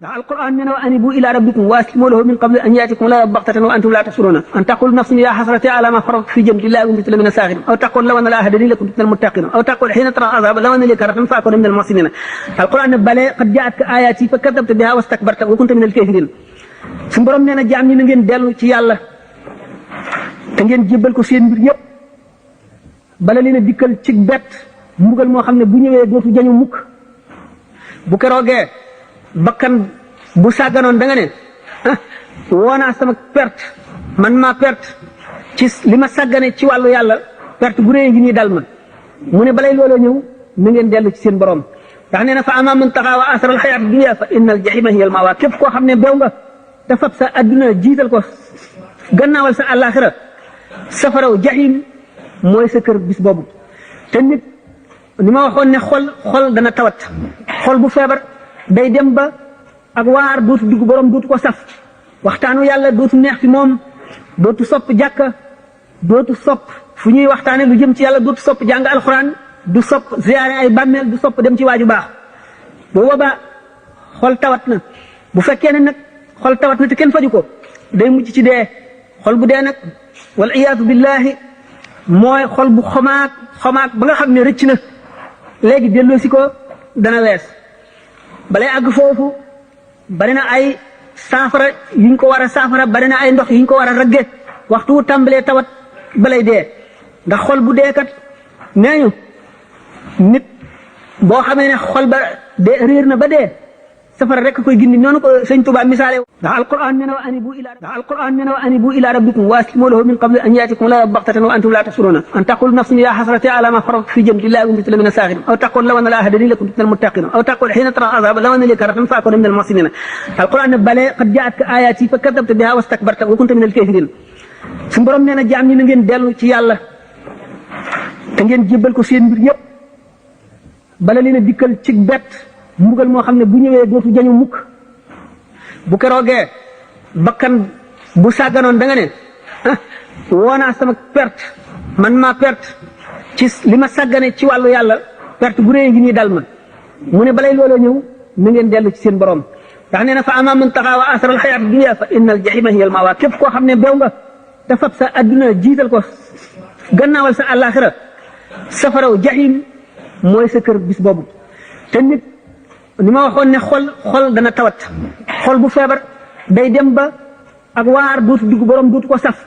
ndax alquran nee na wa anibu ila rabbikum wa aslimu lahu min qabli an yatikum la baghtatan wa antum la tashuruna an taqul nafsun ya hasrati ala ma faradtu fi jambillahi wa kuntu min as-sakhirin aw taqul law anna la ahadani lakuntu min al-muttaqin aw taqul hina tara azab law anna li karatan fa akuna min al-muhsinin alquran ne bale qad ja'atka ayati fa kadhabta biha wastakbarta wa kunta min al-kafirin suñu borom nee na jaam ñi na ngeen dellu ci yàlla te ngeen jébbal ko seen mbir yépp bala leen a dikkal ci bet mbugal moo xam ne bu ñëwee dootu jañu mukk bu keroogee bakkan bu sàgganoon da nga ne woonaa sama perte man maa perte ci li ma sàggane ci wàllu yàlla perte bu réy ngi nii dal ma mu ne balay looloo ñëw na ngeen dellu ci seen borom ndax nee na fa ama man taxaa wa asara al xayaat dunya fa inna al jahima hiya al mawa képp koo xam ne bew nga te fab sa adduna jiital ko gannaawal sa àllaaxira safaraw jahim mooy sa kër bis boobu te nit ni ma waxoon ne xol dana tawat xol bu feebar day dem ba ak waar dootu dugg borom dootu ko saf waxtaanu yàlla dootu neex fi moom dootu sopp jàkka dootu sopp fu ñuy waxtaane lu jëm ci yàlla dootu sopp jàng alxuraan du sopp ziyaare ay bàmmeel du sopp dem ci waaju baax bu boobaa xol tawat na bu fekkee ne nag xol tawat na te kenn faju ko day mujj ci dee xol bu dee nag wal iyaatu billahi mooy xol bu xomaak ba nga xam ne rëcc na léegi delloo si ko dana wees balay àgg foofu bari na ay saafara yuñ ko war a saafara bari na ay ndox yuñ ko war a ragge waxtu wu tàmbalee tawat balay dee ndax xol bu dee kat nee ñu nit boo xamee ne xol ba dee réer na ba dee safara rek koy gindi noonu ko sëñ Tuubaa misaale ndax alquran nee na wa anibu ila rabbikum wa aslimu lahu min qabli an yatikum la baghtatan wa antum la tashuruna an taqul nafsun ya hasrati ala ma faradtu fi jambillahi wa kuntu min as-sakhirin aw taqul law anna la ahadani lakuntu min al-muttaqin aw taqul hina tara azab law anna li karatan fa akuna min al-muhsinin alquran ne bale qad ja'atka ayati fa kadhabta biha wastakbarta wa kunta min al-kafirin suñu borom nee na jaam ñi na ngeen dellu ci yàlla te ngeen jébbal ko seen mbir yépp bala leen a dikkal ci bet mbugal moo xam ne bu ñëwee dootu jañu mukk bu keroogee bakkan bu sàgganoon da nga ne woonaa sama perte man maa perte ci li ma sàggane ci wàllu yàlla perte bu réy ngi nii dal ma mu ne balay looloo ñëw na ngeen dellu ci seen borom ndax nee na fa ama man taxaa wa asara al xayaat dunya fa inna al jahima hiya al mawa képp koo xam ne bew nga te fab sa adduna jiital ko gannaawal sa àllaaxira safaraw jahim mooy sa kër bis boobu te nit ni ma waxoon ne xol dana tawat xol bu feebar day dem ba ak waar dootu dugg borom dootu ko saf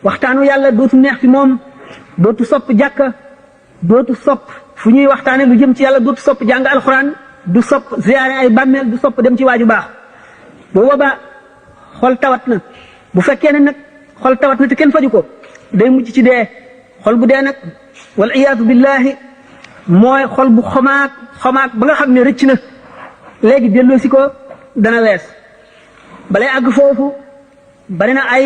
waxtaanu yàlla dootu neex fi moom dootu sopp jàkka dootu sopp fu ñuy waxtaane lu jëm ci yàlla dootu sopp jàng alxuraan du sopp ziyaare ay bàmmeel du sopp dem ci waaju baax bu boobaa xol tawat na bu fekkee ne nag xol tawat na te kenn faju ko day mujj ci dee xol bu dee nag wal iyaatu billahi mooy xol bu xomaak ba nga xam ne rëcc na léegi delloo si ko dana wees balay àgg foofu bari na ay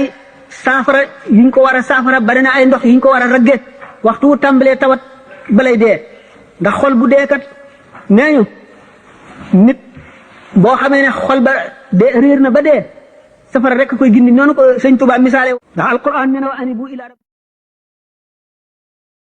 saafara yuñ ko war a saafara bari na ay ndox yuñ ko war a ragge waxtu wu tàmbalee tawat balay dee ndax xol bu dee kat nee ñu nit boo xamee ne xol ba dee réer na ba dee safara rek koy gindi noonu ko sëñ Tuubaa misaale ndax alquran nee na wa anibu ila